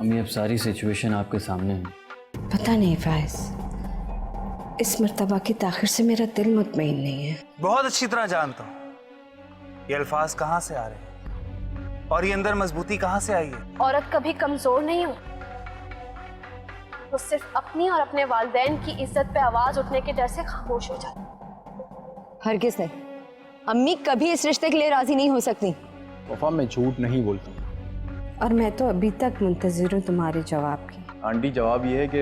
अम्मी अब सारी सिचुएशन आपके सामने है। पता नहीं फायज, इस मर्तबा की ताखिर से मेरा दिल मुतमईन नहीं है। बहुत अच्छी तरह जानता हूँ ये अल्फाज कहाँ से आ रहे हैं और ये अंदर मजबूती कहाँ से आई है। औरत कभी कमजोर नहीं हो, वो सिर्फ अपनी और अपने वालिदैन की इज्जत पे आवाज उठने के डर से खामोश हो जाती। हरगिज़ नहीं, अम्मी कभी इस रिश्ते के लिए राजी नहीं हो सकती। वफा मैं झूठ नहीं बोलता। और मैं तो अभी तक मुंतजिर हूँ तुम्हारे जवाब की। आंटी जवाब ये है कि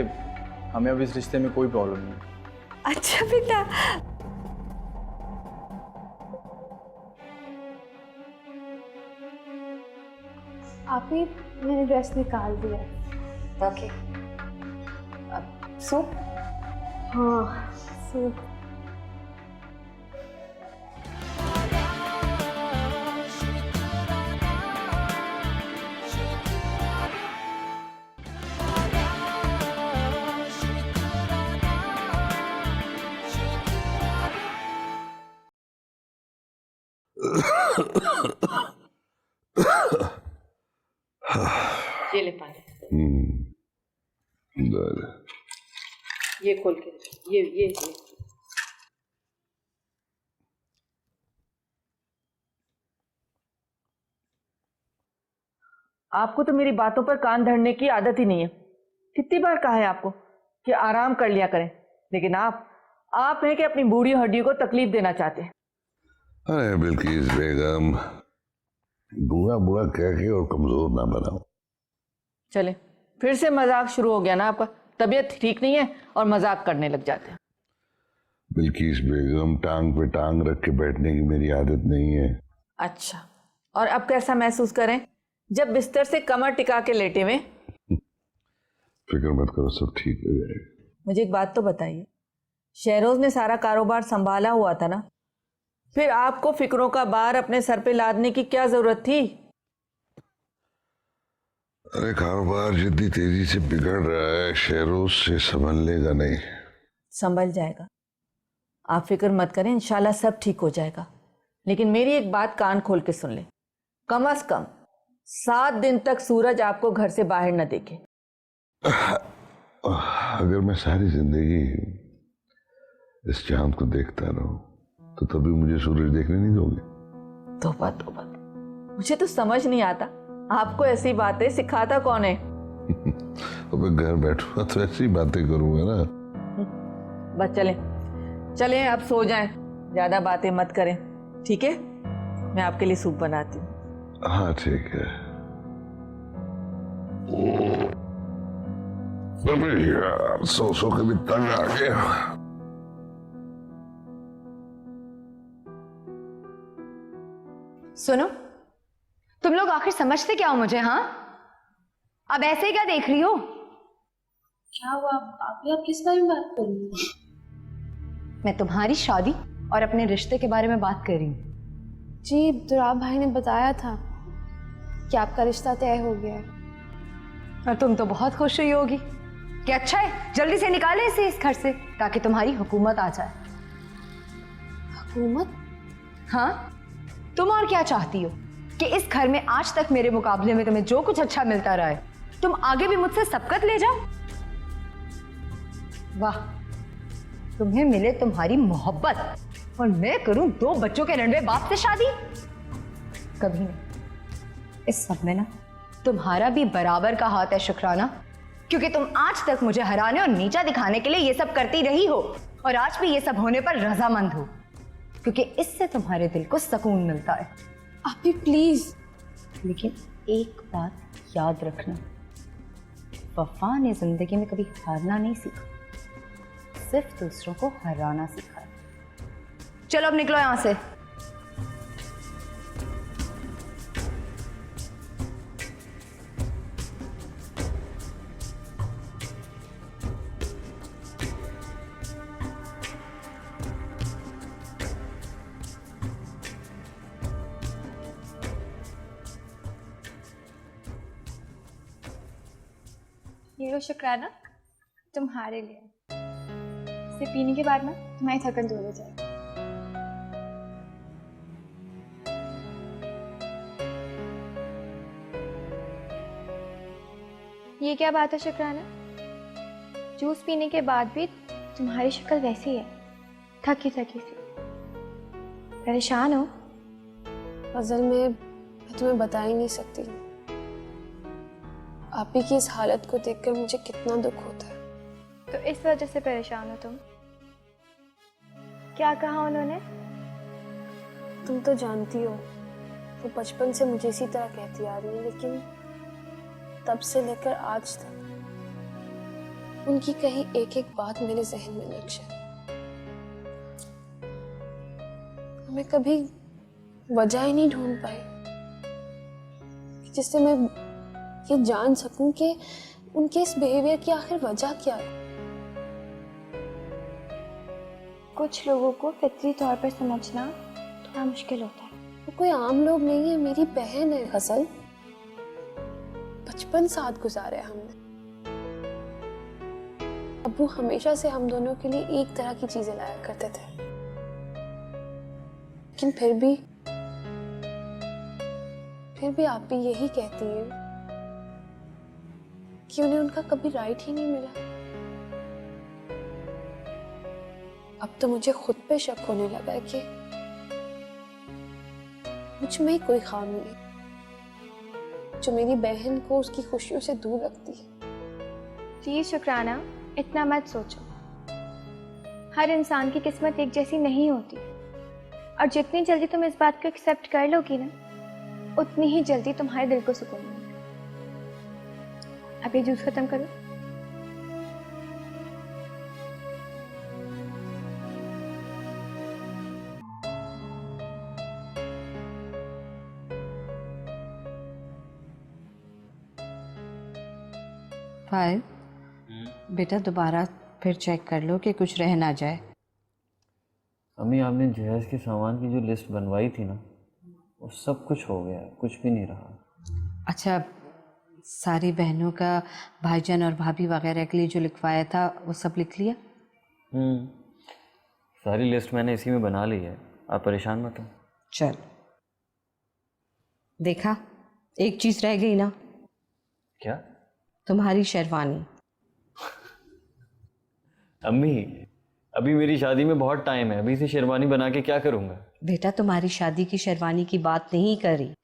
हमें अब इस रिश्ते में कोई प्रॉब्लम नहीं। अच्छा बेटा, आप ही मैंने ड्रेस निकाल दिया। ओके, सो हाँ सो ये ले पानी, ये खोल के ये आपको तो मेरी बातों पर कान धरने की आदत ही नहीं है। कितनी बार कहा है आपको कि आराम कर लिया करें, लेकिन आप हैं कि अपनी बूढ़ी हड्डियों को तकलीफ देना चाहते हैं। अरे बिल्किस बेगम, बुरा बुरा कह के और कमजोर ना बनाओ। चले, फिर से मजाक शुरू हो गया ना आपका। तबीयत ठीक नहीं है और मजाक करने लग जाते हैं। बिल्किस बेगम, टांग पे टांग रख के बैठने की मेरी आदत नहीं है। अच्छा, और अब कैसा महसूस करें जब बिस्तर से कमर टिका के लेटे हुए? फिक्र मत करो, सब ठीक हो जाएगा। मुझे एक बात तो बताइए, शहरोज ने सारा कारोबार संभाला हुआ था ना, फिर आपको फिक्रों का बार अपने सर पे लादने की क्या जरूरत थी? अरे कारोबार जितनी तेजी से बिगड़ रहा है, शहरों से संभलने नहीं। संभल जाएगा, आप फिक्र मत करें, इंशाल्लाह सब ठीक हो जाएगा। लेकिन मेरी एक बात कान खोल के सुन ले, कम से कम 7 दिन तक सूरज आपको घर से बाहर न देखे। अगर मैं सारी जिंदगी इस चांद को देखता रहूं तो तभी मुझे सूरज देखने नहीं दोगे? तौबा तौबा, मुझे तो समझ नहीं आता आपको ऐसी बातें सिखाता कौन है? अब मैं घर बैठूंगा तो ऐसी बातें करूंगा ना। बस चलें अब सो जाएं, ज्यादा बातें मत करें, ठीक है? मैं आपके लिए सूप बनाती हूँ। हाँ ठीक है। अबे यार, सो के भी तंग आ गया। सुनो, तुम लोग आखिर समझते क्या हो मुझे? हाँ, अब ऐसे ही क्या देख रही हो? क्या हुआ? आप किस बारे में बात कर रही हो? मैं तुम्हारी शादी और अपने रिश्ते के बारे में बात कर रही हूँ। जी, दुराब भाई ने बताया था कि आपका रिश्ता तय हो गया है। और तुम तो बहुत खुश हुई होगी कि अच्छा है, जल्दी से निकाले इसे इस घर से ताकि तुम्हारी हुकूमत आ जाए। हुकूमत? हाँ, तुम और क्या चाहती हो कि इस घर में आज तक मेरे मुकाबले में तुम्हें जो कुछ अच्छा मिलता रहा है, तुम आगे भी मुझसे सबकत ले जाओ? वाह, तुम्हें मिले तुम्हारी मोहब्बत और मैं करूं 2 बच्चों के रंडवे बाप से शादी? कभी नहीं। इस सब में ना तुम्हारा भी बराबर का हाथ है शुक्राना, क्योंकि तुम आज तक मुझे हराने और नीचा दिखाने के लिए ये सब करती रही हो और आज भी ये सब होने पर रजामंद हो, क्योंकि इससे तुम्हारे दिल को सुकून मिलता है। आप भी प्लीज। लेकिन एक बात याद रखना, वफा ने जिंदगी में कभी हारना नहीं सीखा, सिर्फ दूसरों को हराना सीखा है। चलो अब निकलो यहां से। ये लो शुक्राना, तुम्हारे लिए। इसे पीने के बाद ना तुम्हारी थकन दूर हो जाएगी। ये क्या बात है शुक्राना? जूस पीने के बाद भी तुम्हारी शक्ल वैसी है, थकी थकी सी। परेशान हो? असल में मैं तुम्हें बता ही नहीं सकती। आप ही की इस हालत को देखकर मुझे कितना दुख होता है। तो इस वजह से परेशान हो तुम? क्या कहा उन्होंने? तुम तो जानती हो, वो बचपन से मुझे इसी तरह कहती आ रही है, लेकिन तब से लेकर आज तक उनकी कही एक एक बात मेरे जहन में नक्श है। मैं कभी वजह ही नहीं ढूंढ पाई जिससे मैं ये जान सकूं कि उनके इस बिहेवियर की आखिर वजह क्या है। कुछ लोगों को फितरी तौर पर समझना थोड़ा मुश्किल होता है। वो कोई आम लोग नहीं है, मेरी बहन है गजल। बचपन साथ गुजारे हमने। अब्बू हमेशा से हम दोनों के लिए एक तरह की चीजें लाया करते थे, लेकिन फिर भी आप भी यही कहती है कि उन्हें उनका कभी राइट ही नहीं मिला। अब तो मुझे खुद पे शक होने लगा है कि मुझ में ही कोई खामी है जो मेरी बहन को उसकी खुशियों से दूर रखती है। प्लीज शुक्राना, इतना मत सोचो। हर इंसान की किस्मत एक जैसी नहीं होती, और जितनी जल्दी तुम इस बात को एक्सेप्ट कर लोगी ना, उतनी ही जल्दी तुम्हारे दिल को सुकून मिलेगा। अब ये जूस खत्म करो। फाइल बेटा दोबारा फिर चेक कर लो कि कुछ रह ना जाए। अम्मी, आपने जहेज के सामान की जो लिस्ट बनवाई थी ना, वो सब कुछ हो गया, कुछ भी नहीं रहा। अच्छा, सारी बहनों का भाईजान और भाभी वगैरह के लिए जो लिखवाया था वो सब लिख लिया? सारी लिस्ट मैंने इसी में बना ली है, आप परेशान मत हो। चल, देखा, एक चीज़ रह गई ना। क्या? तुम्हारी शेरवानी। अम्मी, अभी मेरी शादी में बहुत टाइम है, अभी से शेरवानी बना के क्या करूँगा? बेटा, तुम्हारी शादी की शेरवानी की बात नहीं कर रही,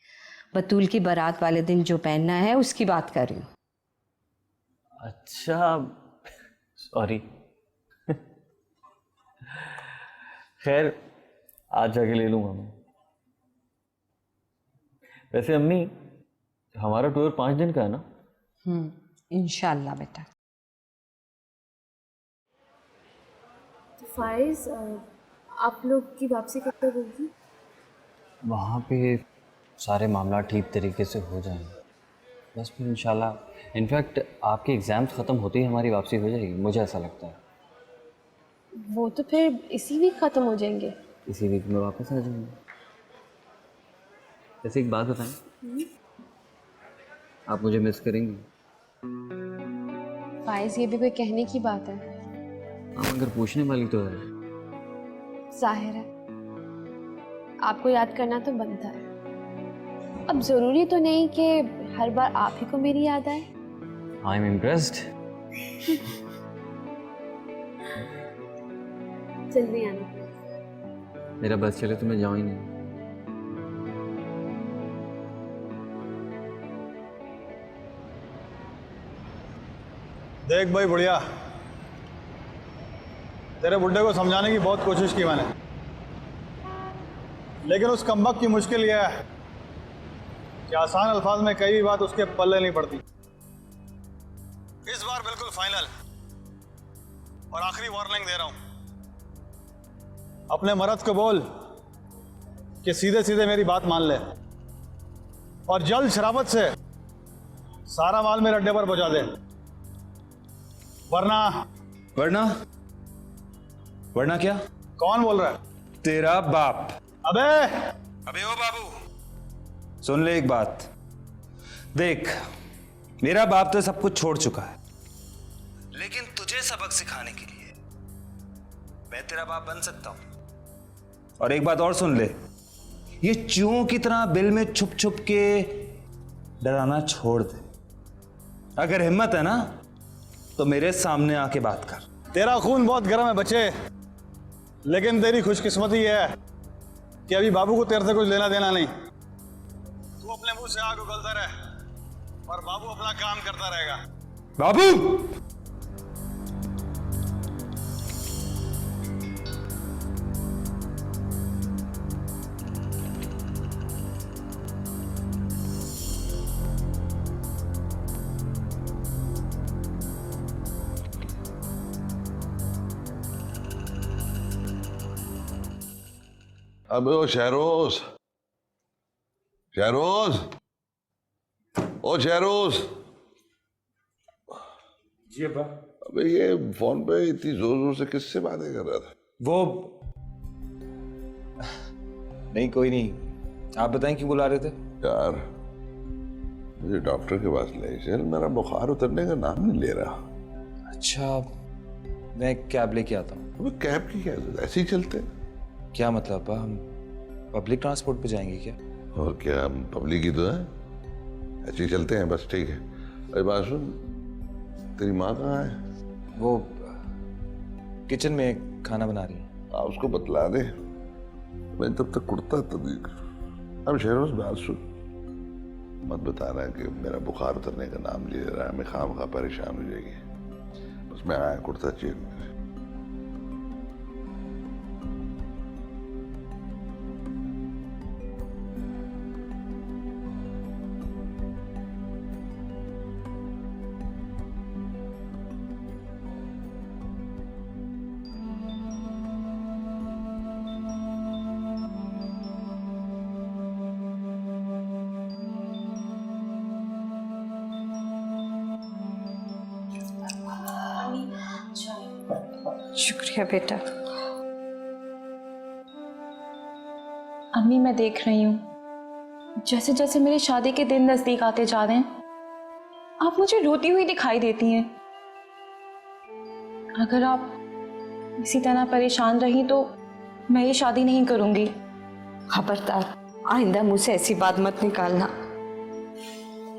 बतूल की बारात वाले दिन जो पहनना है उसकी बात कर रही हूँ। अच्छा, सॉरी। खैर, आज जाके ले लूँगा मैं। वैसे अम्मी, हमारा टूर 5 दिन का है ना? इंशाल्लाह बेटा। तो फाइज, आप लोग की वापसी कब तक होगी? वहाँ पे सारे मामला ठीक तरीके से हो जाएंगे, बस फिर इंशाल्लाह। इनफैक्ट आपके एग्ज़ाम्स ख़त्म होते ही हमारी वापसी हो जाएगी, मुझे ऐसा लगता है। वो तो फिर इसी वीक ख़त्म हो जाएंगे। इसी वीक में वापस आ जाएंगे। वैसे एक बात बताएं, आप मुझे मिस करेंगी? फाइज, ये भी कोई कहने की बात है? हाँ, मगर पूछने वाली तो है। जाहिर है आपको याद करना तो बनता है। अब जरूरी तो नहीं कि हर बार आप ही को मेरी याद आए। I am impressed. जल्दी आना। मेरा बस चले तो मैं जाऊँ ही नहीं। देख भाई बुढ़िया, तेरे बुड्ढे को समझाने की बहुत कोशिश की मैंने, लेकिन उस कमबख्त की मुश्किल यह है कि आसान अल्फाज में कई बात उसके पल्ले नहीं पड़ती। इस बार बिल्कुल फाइनल और आखिरी वार्निंग दे रहा हूं, अपने मर्द को बोल कि सीधे सीधे मेरी बात मान ले और जल्द शराबत से सारा माल मेरे अड्डे पर पहुंचा दे, वरना वरना क्या? कौन बोल रहा है? तेरा बाप। अबे ओ बाबू, सुन ले एक बात। देख, मेरा बाप तो सब कुछ छोड़ चुका है, लेकिन तुझे सबक सिखाने के लिए मैं तेरा बाप बन सकता हूं। और एक बात और सुन ले, ये चूहों की तरह बिल में छुप छुप के डराना छोड़ दे। अगर हिम्मत है ना तो मेरे सामने आके बात कर। तेरा खून बहुत गर्म है बच्चे, लेकिन तेरी खुशकिस्मती है कि अभी बाबू को तेरे से कुछ लेना देना नहीं। तू अपने मुंह से आग उगलता रहे और बाबू अपना काम करता रहेगा। बाबू अबे ओ शहरोज, शहरोज, ओ शहरोज। जी अब्बा। अबे ये फोन पे इतनी जोर जोर से किससे बातें कर रहा था? वो नहीं, कोई नहीं। आप बताएं क्यों बुला रहे थे? यार मुझे डॉक्टर के पास ले चल, मेरा बुखार उतरने का नाम नहीं ले रहा। अच्छा, मैं कैब लेके आता हूँ। अबे कैब की क्या जरूरत? ऐसे ही चलते हैं। क्या मतलब अब्बा, हम पब्लिक ट्रांसपोर्ट पे जाएंगे क्या? और क्या, हम पब्लिक ही तो है, ऐसे ही चलते हैं बस। ठीक है। अरे बात सुन, तेरी माँ कहाँ है? वो किचन में खाना बना रही है। आप उसको बतला दे, मैं तब तक कुड़ता तभी। अब शहरोज बात सुन, मत बता रहा कि मेरा बुखार उतरने का नाम ले रहा है, मैं खामखा परेशान हो जाएगी। बस मैं आया कुड़ता चेन में। शुक्रिया बेटा। अम्मी, मैं देख रही हूँ जैसे जैसे मेरी शादी के दिन नजदीक आते जा रहे हैं, आप मुझे रोती हुई दिखाई देती हैं। अगर आप इसी तरह परेशान रही तो मैं ये शादी नहीं करूंगी। खबरदार, आइंदा मुझ से ऐसी बात मत निकालना।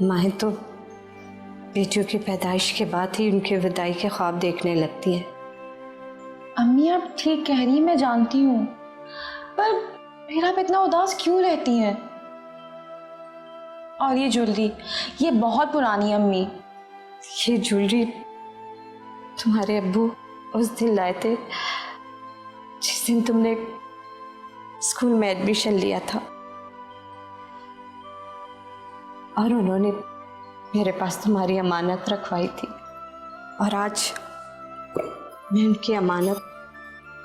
माँ तो बेटियों की पैदाइश के बाद ही उनके विदाई के ख्वाब देखने लगती है। अम्मी, आप ठीक कह रही हैं, मैं जानती हूँ, पर फिर आप इतना उदास क्यों रहती हैं? और ये ज्वेलरी, ये बहुत पुरानी है अम्मी। ये ज्वेलरी तुम्हारे अब्बू उस दिन लाए थे जिस दिन तुमने स्कूल में एडमिशन लिया था, और उन्होंने मेरे पास तुम्हारी अमानत रखवाई थी, और आज मैं उनकी अमानत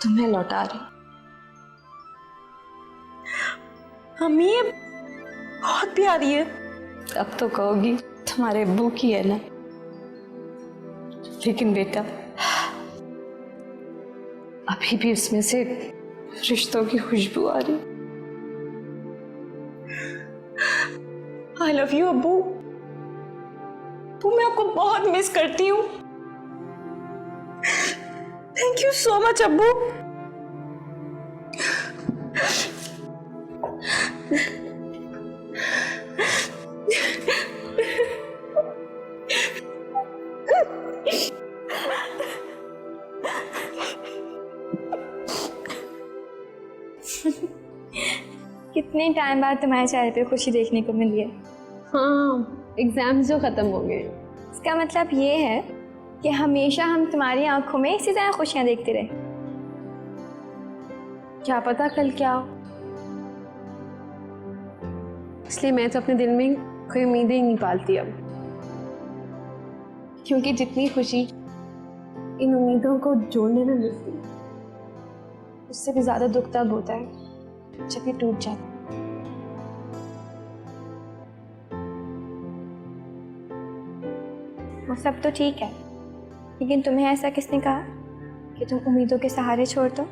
तुम्हें लौटा रही। अम्मी, ये बहुत प्यारी है। अब तो कहोगी तुम्हारे अब्बू की है ना, लेकिन बेटा अभी भी उसमें से रिश्तों की खुशबू आ रही। आई लव यू अब्बू। मैं आपको बहुत मिस करती हूँ। थैंक यू सो मच अब्बू। कितने टाइम बाद तुम्हारे चेहरे पे खुशी देखने को मिली है। हाँ, एग्जाम्स जो ख़त्म हो गए। इसका मतलब ये है कि हमेशा हम तुम्हारी आंखों में इसी तरह खुशियां देखते रहे। क्या पता कल क्या हो, इसलिए मैं तो अपने दिल में कोई उम्मीदें ही नहीं पालती अब, क्योंकि जितनी खुशी इन उम्मीदों को जोड़ने में मिलती है, उससे भी ज़्यादा दुख तब होता है जब ये टूट जाता है। वो सब तो ठीक है, लेकिन तुम्हें ऐसा किसने कहा कि तुम उम्मीदों के सहारे छोड़ दो?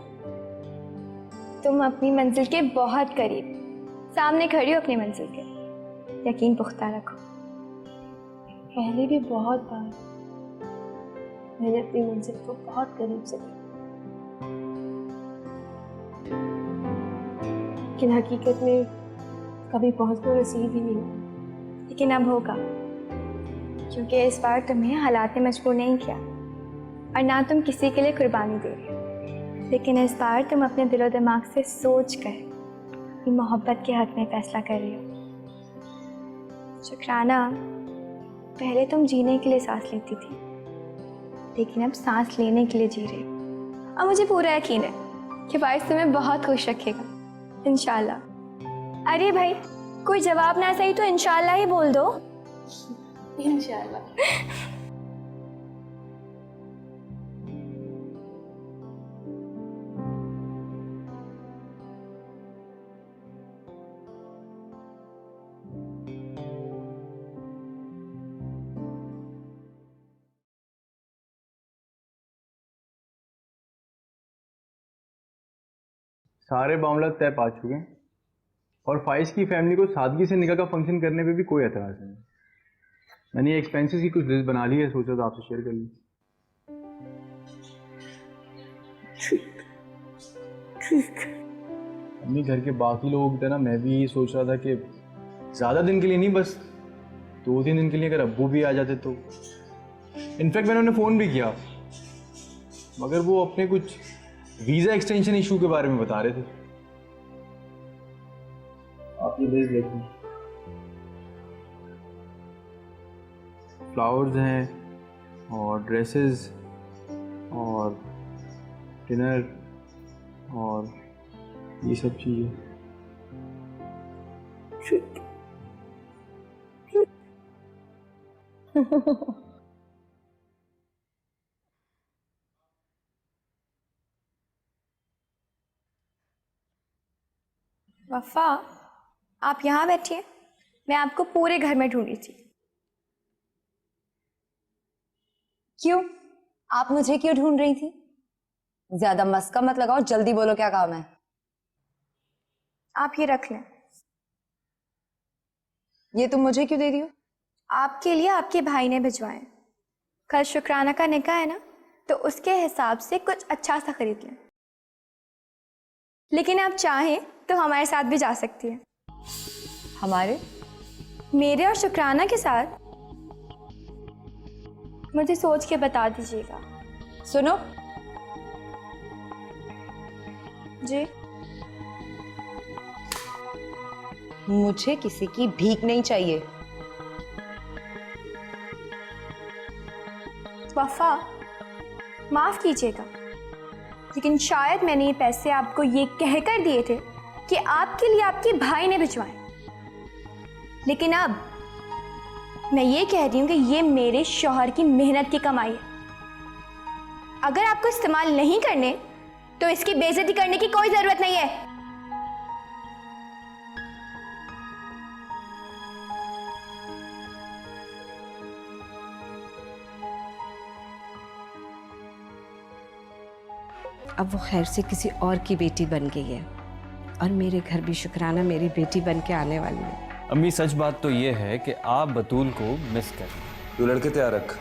तुम अपनी मंजिल के बहुत करीब, सामने खड़ी हो अपनी मंजिल के, यकीन पुख्ता रखो। पहले भी बहुत बार मैंने अपनी मंजिल को बहुत करीब से देखा, लेकिन हकीकत में कभी पहुंचना नसीब ही नहीं हुआ। लेकिन अब होगा, क्योंकि इस बार तुम्हें हालात ने मजबूर नहीं किया और ना तुम किसी के लिए कुर्बानी दे रही हो, लेकिन इस बार तुम अपने दिलो दिमाग से सोच कर अपनी मोहब्बत के हक में फैसला कर रही हो। शुक्राना, पहले तुम जीने के लिए सांस लेती थी, लेकिन अब सांस लेने के लिए जी रही हो। और मुझे पूरा यकीन है कि वाइस तुम्हें बहुत खुश रखेगा, इंशाल्लाह। अरे भाई, कोई जवाब ना सही तो इंशाल्लाह ही बोल दो। इंशाल्लाह। सारे मामला तय पा चुके हैं और फाइज की फैमिली को सादगी से निकाह का फंक्शन करने पे भी कोई एतराज़ नहीं। मैंने ये एक्सपेंसेस की कुछ लिस्ट बना ली है, सोचा था आपसे शेयर कर ली। ठीक। अम्मी, घर के बाकी लोगों की तरह मैं भी यही सोच रहा था कि ज़्यादा दिन के लिए नहीं, बस 2-3 दिन के लिए अगर अब्बू भी आ जाते तो। इनफैक्ट मैंने उन्हें फ़ोन भी किया, मगर वो अपने कुछ वीज़ा एक्सटेंशन इशू के बारे में बता रहे थे। आप ये भेज देखें, फ्लावर्स हैं और ड्रेसेस और डिनर और ये सब चीज़ें। वफ़ा, आप यहाँ बैठिए, मैं आपको पूरे घर में ढूंढी थी। क्यों? आप मुझे क्यों ढूंढ रही थी? ज्यादा मस्का मत लगाओ, जल्दी बोलो क्या काम है। आप ये रख लें। ये तुम मुझे क्यों दे रही हो? आपके लिए आपके भाई ने भिजवाए। कल शुक्राना का निकाह है ना, तो उसके हिसाब से कुछ अच्छा सा खरीद लें। लेकिन आप चाहें तो हमारे साथ भी जा सकती हैं। हमारे? मेरे और शुक्राना के साथ। मुझे सोच के बता दीजिएगा। सुनो जी, मुझे किसी की भीख नहीं चाहिए। वफ़ा, माफ कीजिएगा, लेकिन शायद मैंने ये पैसे आपको ये कहकर दिए थे कि आपके लिए आपके भाई ने भिजवाए, लेकिन अब मैं ये कह रही हूँ कि ये मेरे शौहर की मेहनत की कमाई है। अगर आपको इस्तेमाल नहीं करने तो इसकी बेइज्जती करने की कोई जरूरत नहीं है। अब वो खैर से किसी और की बेटी बन गई है और मेरे घर भी शुक्राना मेरी बेटी बन के आने वाली है। अम्मी, सच बात तो ये है कि आप बतूल को मिस कर रही हैं। तू लड़के तैयार रख,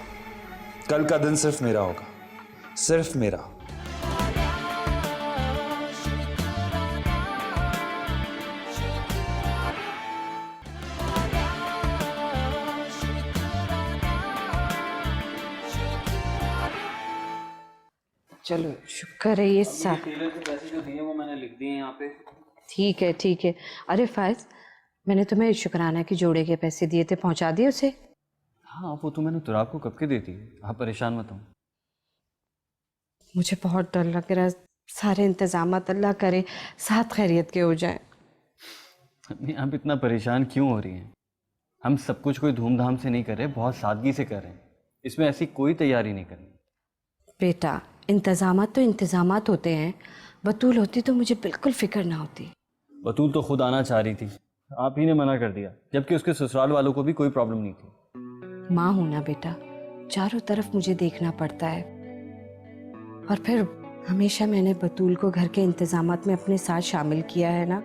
कल का दिन सिर्फ मेरा होगा, सिर्फ मेरा। चलो शुक्र है ये सब। टेलर के पैसे जो दिए वो मैंने लिख दिए यहाँ पे। ठीक है ठीक है। अरे फायज, मैंने तुम्हें शुक्राना के जोड़े के पैसे दिए थे, पहुंचा दिए उसे? हाँ, वो तो मैंने तुराब को कब के दी थी, आप परेशान मत हो। मुझे बहुत डर लग रहा है, सारे इंतजामात अल्लाह करे साथ खैरियत के हो जाए। अम्मी, आप इतना परेशान क्यों हो रही हैं? हम सब कुछ कोई धूमधाम से नहीं कर रहे, बहुत सादगी से कर रहे हैं। इसमें ऐसी कोई तैयारी नहीं करनी। बेटा, इंतजामात तो इंतजामात होते हैं। बतूल होती तो मुझे बिल्कुल फिक्र ना होती। बतूल तो खुद आना चाह रही थी, आप ही ने मना कर दिया, जबकि उसके ससुराल वालों को भी कोई प्रॉब्लम नहीं थी। माँ हूं ना बेटा, चारों तरफ मुझे देखना पड़ता है। और फिर हमेशा मैंने बतूल को घर के इंतजामात में अपने साथ शामिल किया है ना,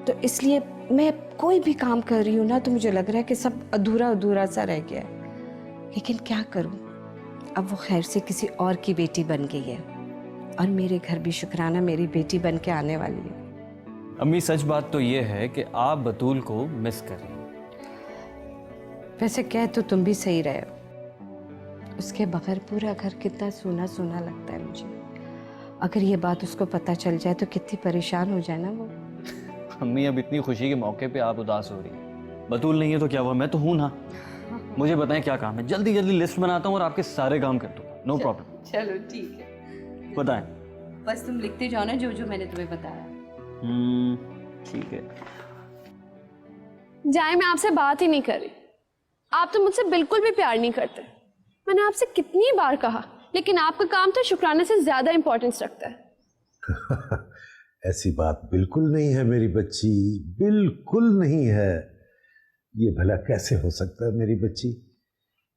तो इसलिए मैं कोई भी काम कर रही हूँ ना तो मुझे लग रहा है कि सब अधूरा अधूरा सा रह गया है। लेकिन क्या करूँ, अब वो खैर से किसी और की बेटी बन गई है और मेरे घर भी शुक्राना मेरी बेटी बन के आने वाली है। अम्मी, सच बात तो ये है कि आप बतूल को मिस कर रही हैं। वैसे कह तो तुम भी सही रहे हो, उसके बगैर पूरा घर कितना सूना सूना लगता है मुझे। अगर ये बात उसको पता चल जाए तो कितनी परेशान हो जाए ना वो। अम्मी अब इतनी खुशी के मौके पे आप उदास हो रही हैं। बतूल नहीं है तो क्या हुआ, मैं तो हूं ना। मुझे बताएं क्या काम है, जल्दी जल्दी लिस्ट बनाता हूँ और आपके सारे काम कर दूंगा। No problem. चलो ठीक है, बताएं। बस तुम लिखते जाओ ना जो जो मैंने तुम्हें बताया। ठीक है। जाए, मैं आपसे बात ही नहीं कर रही। आप तो मुझसे बिल्कुल भी प्यार नहीं करते। मैंने आपसे कितनी बार कहा, लेकिन आपका काम तो शुक्राना से ज्यादा इंपॉर्टेंस रखता है। ऐसी बात बिल्कुल नहीं है मेरी बच्ची, बिल्कुल नहीं है। ये भला कैसे हो सकता है मेरी बच्ची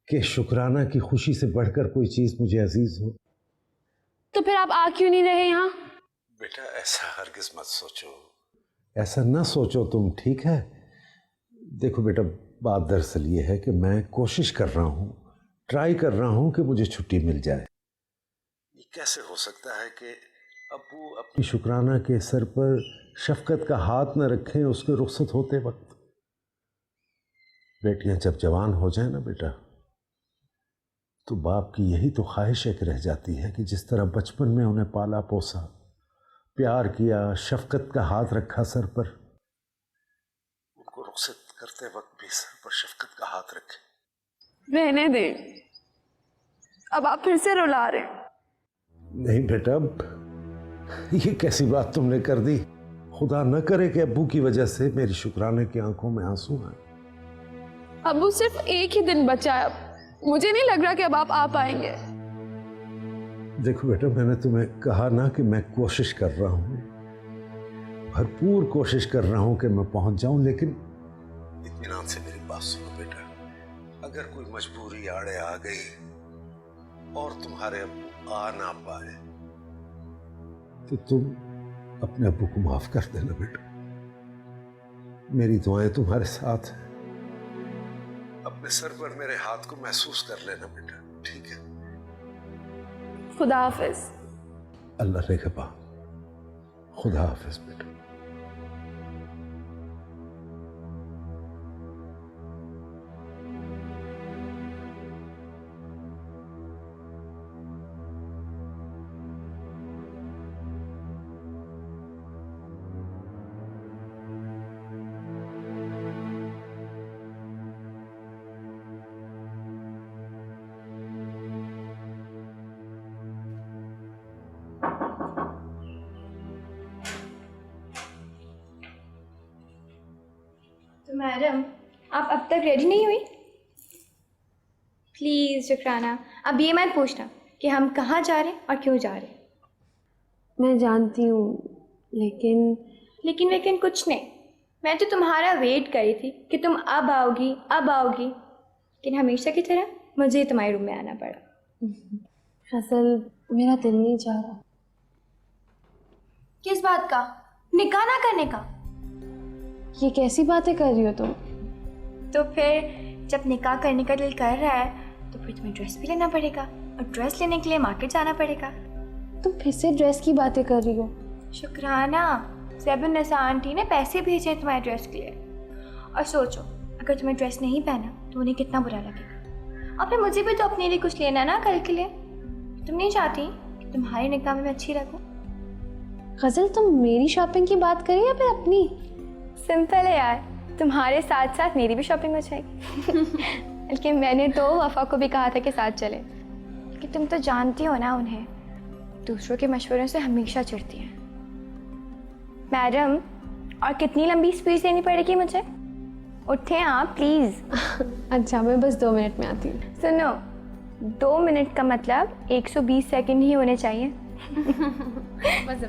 कि शुक्राना की खुशी से बढ़कर कोई चीज मुझे अजीज हो। तो फिर आप आ क्यों नहीं रहे यहाँ? बेटा ऐसा हरगिज मत सोचो, ऐसा ना सोचो तुम, ठीक है? देखो बेटा, बात दरअसल ये है कि मैं कोशिश कर रहा हूँ, ट्राई कर रहा हूँ कि मुझे छुट्टी मिल जाए। ये कैसे हो सकता है कि अब्बू अपनी शुक्राना के सर पर शफकत का हाथ न रखें उसके रुखसत होते वक्त। बेटियां जब जवान हो जाए ना बेटा, तो बाप की यही तो ख्वाहिश है कि रह जाती है कि जिस तरह बचपन में उन्हें पाला पोसा, प्यार किया, शफकत का हाथ रखा सर पर, उनको रुखसत करते वक्त भी सर पर शफकत का हाथ रखे। रहने दें, अब आप फिर से रुला रहे हैं। नहीं बेटा, अब ये कैसी बात तुमने कर दी। खुदा न करे कि अब्बू की वजह से मेरी शुक्राना की आंखों में आंसू आए। अब्बू सिर्फ एक ही दिन बचा है, मुझे नहीं लग रहा कि अब आप आ पाएंगे। देखो बेटा, मैंने तुम्हें कहा ना कि मैं कोशिश कर रहा हूँ, भरपूर कोशिश कर रहा हूँ कि मैं पहुंच जाऊं, लेकिन इत्मीनान से मेरी बात सुनो बेटा। अगर कोई मजबूरी आड़े आ गई और तुम्हारे अब्बू आ ना पाए तो तुम अपने अब्बू को माफ कर देना बेटा। मेरी दुआएं तुम्हारे साथ हैं। अपने सर पर मेरे हाथ को महसूस कर लेना बेटा, ठीक है? खुदा हाफिज। अल्लाह निगहबान। खुदा हाफिज बेटा। तो मैडम, आप अब तक रेडी नहीं हुई? प्लीज़ शुक्राना, अब ये मत पूछना कि हम कहाँ जा रहे हैं और क्यों जा रहे हैं। मैं जानती हूँ, लेकिन कुछ नहीं। मैं तो तुम्हारा वेट कर रही थी कि तुम अब आओगी, लेकिन हमेशा की तरह मुझे ही तुम्हारे रूम में आना पड़ा। असल मेरा दिल नहीं चाह रहा। किस बात का? निकाह ना करने का? ये कैसी बातें कर रही हो तुम? तो फिर जब निकाह करने का दिल कर रहा है तो फिर तुम्हें ड्रेस भी लेना पड़ेगा, और ड्रेस लेने के लिए मार्केट जाना पड़ेगा। तुम फिर से ड्रेस की बातें कर रही हो। शुक्राना, ज़ैबुन्निसा आंटी ने पैसे भेजे तुम्हारे ड्रेस के लिए, और सोचो अगर तुम्हें ड्रेस नहीं पहना तो उन्हें कितना बुरा लगेगा। और फिर मुझे भी तो अपने लिए कुछ लेना ना कल के लिए। तुम नहीं चाहती कि तुम्हारे निकाह में मैं अच्छी लगूं? गजल, तुम मेरी शॉपिंग की बात करी या फिर अपनी? सिंपल है यार, तुम्हारे साथ साथ मेरी भी शॉपिंग हो जाएगी। बल्कि मैंने तो वफा को भी कहा था कि साथ चले, कि तुम तो जानती हो ना उन्हें, दूसरों के मशवरों से हमेशा चिढ़ती हैं। मैडम, और कितनी लंबी स्पीच देनी पड़ेगी मुझे? उठे आप प्लीज़। अच्छा, मैं बस 2 मिनट में आती हूँ। सुनो, 2 मिनट का मतलब 120 सेकंड ही होने चाहिए। बस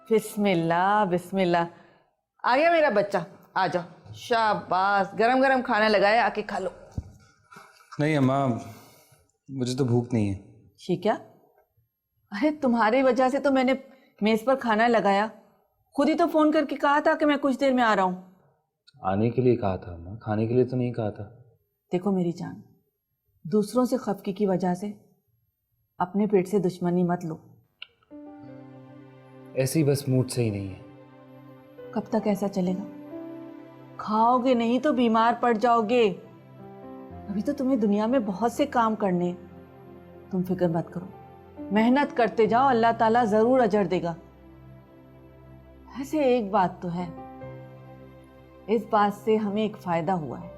बिस्मिल्लाह बिस्मिल्लाह। आ गया मेरा बच्चा, आ जाओ। शाबाश, गरम गरम खाना लगाया, आके खा लो। नहीं अम्मा, मुझे तो भूख नहीं है। ये क्या? अरे तुम्हारी वजह से तो मैंने मेज पर खाना लगाया। खुद ही तो फोन करके कहा था कि मैं कुछ देर में आ रहा हूँ। आने के लिए कहा था अम्मा, खाने के लिए तो नहीं कहा था। देखो मेरी जान, दूसरों से खफकी की वजह से अपने पेट से दुश्मनी मत लो। ऐसी बस मूड सही नहीं है। कब तक ऐसा चलेगा? खाओगे नहीं तो बीमार पड़ जाओगे। अभी तो तुम्हें दुनिया में बहुत से काम करने। तुम फिक्र मत करो, मेहनत करते जाओ, अल्लाह ताला जरूर अजर देगा। ऐसे एक बात तो है, इस बात से हमें एक फायदा हुआ है।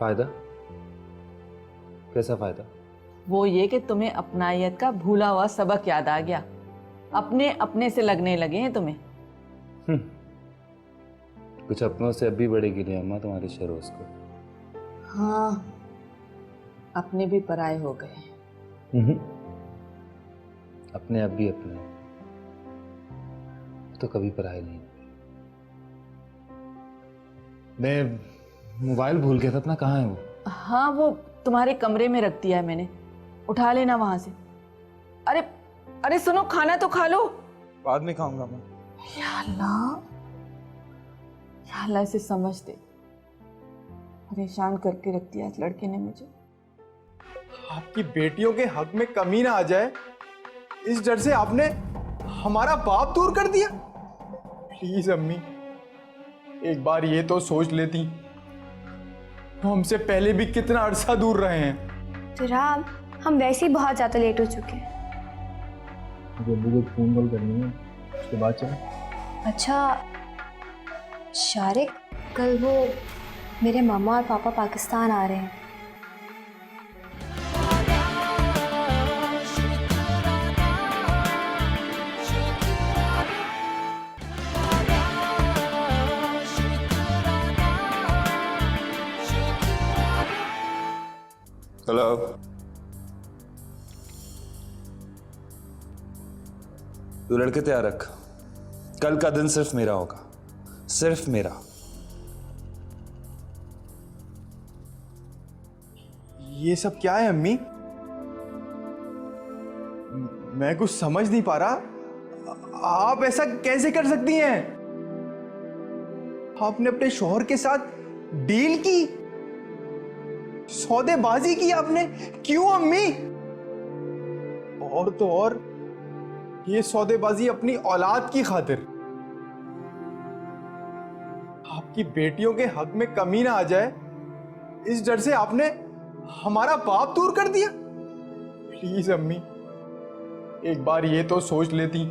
फायदा? कैसा फायदा? वो ये कि तुम्हें अपनायत का भूला हुआ सबक याद आ गया। अपने अपने से लगने लगे हैं तुम्हें। कुछ अपनों से अब भी बढ़ेगी नहीं अम्मा तुम्हारे शरोज को। हाँ, अपने भी पराए हो गए। अपने अब भी अपने तो कभी पराए नहीं। मैं मोबाइल भूल गया था अपना, कहाँ है वो? हाँ, वो तुम्हारे कमरे में रख दिया है मैंने, उठा लेना वहां से। अरे अरे सुनो, खाना तो खा लो। बाद में खाऊंगा मैं। या अल्लाह, या अल्लाह इसे समझ दे। परेशान करके रख दिया इस लड़के ने मुझे। आपकी बेटियों के हक में कमी ना आ जाए, इस डर से आपने हमारा बाप दूर कर दिया। प्लीज अम्मी, एक बार ये तो सोच लेती, वो हमसे पहले भी कितना अरसा दूर रहे हैं। तो राम, हम वैसे ही बहुत ज्यादा लेट हो चुके हैं। मुझे अब्बू को फोन कॉल करनी है, उसके बाद चलें। अच्छा शारिक, कल वो मेरे मामा और पापा पाकिस्तान आ रहे हैं। हेलो, तू लड़के तैयार रख, कल का दिन सिर्फ मेरा होगा, सिर्फ मेरा। ये सब क्या है अम्मी? मैं कुछ समझ नहीं पा रहा। आप ऐसा कैसे कर सकती हैं? आपने अपने शौहर के साथ डील की, सौदेबाजी की आपने। क्यों अम्मी? और तो और ये सौदेबाजी अपनी औलाद की खातिर। आपकी बेटियों के हक में कमी ना आ जाए, इस डर से आपने हमारा बाप दूर कर दिया। प्लीज अम्मी, एक बार ये तो सोच लेती,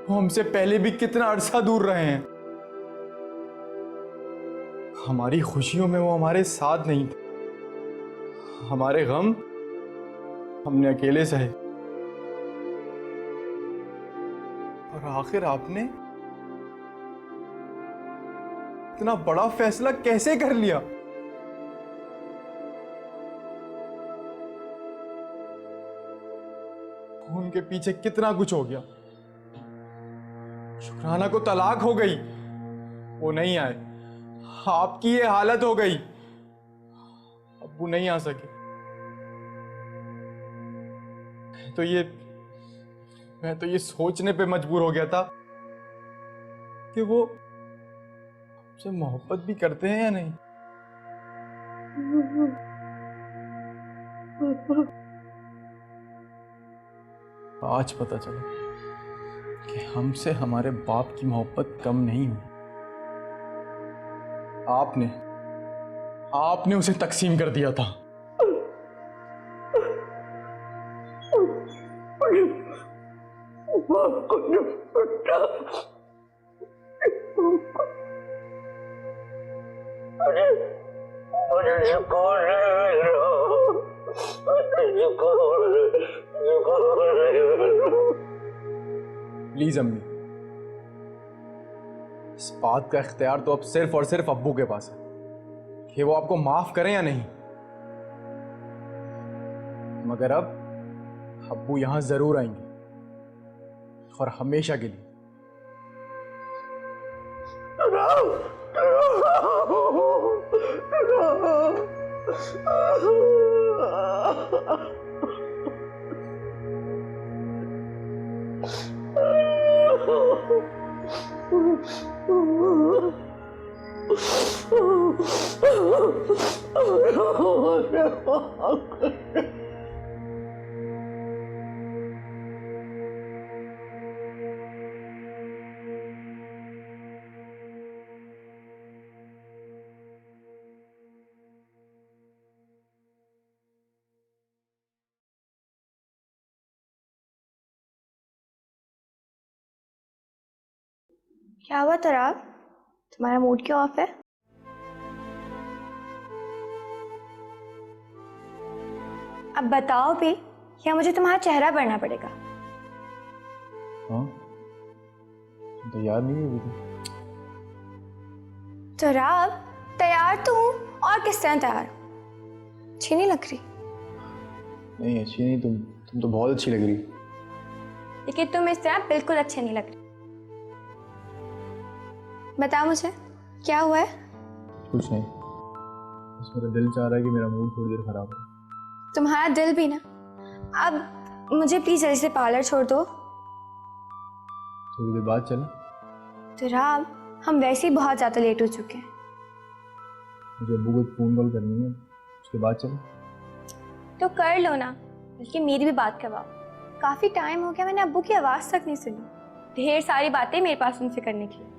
वो हमसे पहले भी कितना अरसा दूर रहे हैं। हमारी खुशियों में वो हमारे साथ नहीं थे, हमारे गम हमने अकेले सहे। और आखिर आपने इतना बड़ा फैसला कैसे कर लिया? उनके पीछे कितना कुछ हो गया। शुक्राना को तलाक हो गई, वो नहीं आए। आपकी ये हालत हो गई, अब्बू नहीं आ सके। मैं तो ये सोचने पे मजबूर हो गया था कि वो मुझसे मोहब्बत भी करते हैं या नहीं। आज पता चला कि हमसे हमारे बाप की मोहब्बत कम नहीं हुई। आपने उसे तकसीम कर दिया था। प्लीज अम्मी, इस बात का इख्तियार तो अब सिर्फ और सिर्फ अब्बू के पास है कि वो आपको माफ करें या नहीं। मगर अब अब्बू यहां जरूर आएंगे और हमेशा के लिए। क्या हुआ तराब, तुम्हारा मूड क्यों ऑफ है? अब बताओ भी, या मुझे तुम्हारा चेहरा पढ़ना पड़ेगा? हाँ, तो याद नहीं है अभी तो। तराब, तैयार तो हूँ, और किस तरह तैयार? अच्छी नहीं लग रही? नहीं अच्छी नहीं, तुम तो बहुत अच्छी लग रही। लेकिन तुम इस तरह बिल्कुल अच्छे नहीं लग रही। बताओ मुझे, क्या हुआ है? कुछ नहीं, बस मेरा दिल चाह रहा है कि मेरा मूड थोड़ी देर खराब हो। तुम्हारा दिल भी ना। अब मुझे प्लीज जल्दी से पार्लर छोड़ दो। थोड़ी देर बाद चलें? तराब, हम वैसे ही बहुत ज्यादा लेट हो चुके हैं। मुझे अब्बू को फोन कॉल करनी है, उसके बाद चलें? तो कर लो ना, बल्कि मेरी भी बात करवाओ। काफी टाइम हो गया, मैंने अब्बू की आवाज तक नहीं सुनी। ढेर सारी बातें मेरे पास उनसे करने की।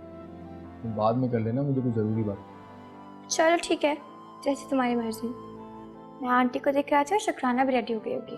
तुम बाद में कर लेना, मुझे कुछ जरूरी बात। चलो ठीक है, जैसे तुम्हारी मर्जी। मैं आंटी को देख के आती हूँ, शुक्राना भी रेडी हो गई होगी।